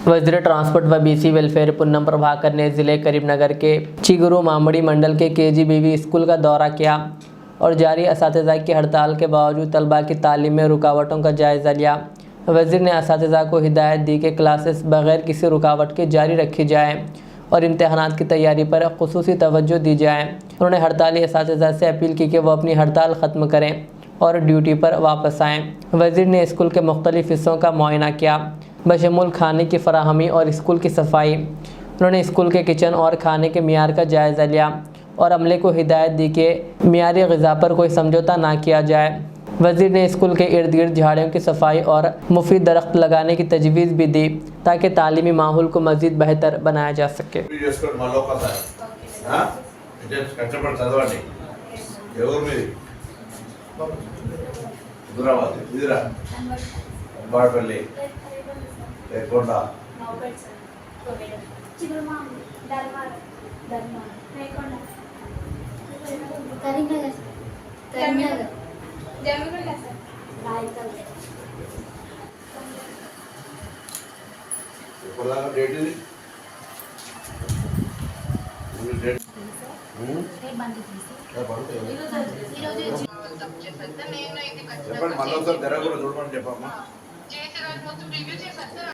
वज़ीर ट्रांसपोर्ट व BC welfare Punnam Prabhakar ने ज़िले करीमनगर के चिगुरु मामड़ी मंडल के केजीबीवी स्कूल का दौरा किया और जारी असातिज़ा की हड़ताल के बावजूद तलबा की तालीम में रुकावटों का जायज़ा लिया। वज़ीर ने असातिज़ा को हिदायत दी कि क्लासेस बग़ैर किसी रुकावट के जारी रखी जाए और इम्तहानात की तैयारी पर ख़ुसूसी तवज्जो दी जाए। उन्होंने हड़ताली असातिज़ा से अपील की कि वह अपनी हड़ताल ख़त्म करें और ड्यूटी पर वापस आएँ। वज़ीर ने स्कूल के मुख्तलिफ़ हिस्सों का मुआयना किया, बशमूल खाने की फ़राहमी और स्कूल की सफाई। उन्होंने स्कूल के किचन और खाने के मियार का जायज़ा लिया और अमले को हिदायत दी कि मियारी ग़िज़ा पर कोई समझौता ना किया जाए। वज़ीर ने स्कूल के इर्द गिर्द झाड़ियों की सफाई और मुफीद दरख्त लगाने की तजवीज़ भी दी ताकि तालीमी माहौल को मज़ीद बेहतर बनाया जा सके। చెప్పండి మళ్ళీ ఒకసారి జరగకూడదు చూడమని చెప్పమ్మా.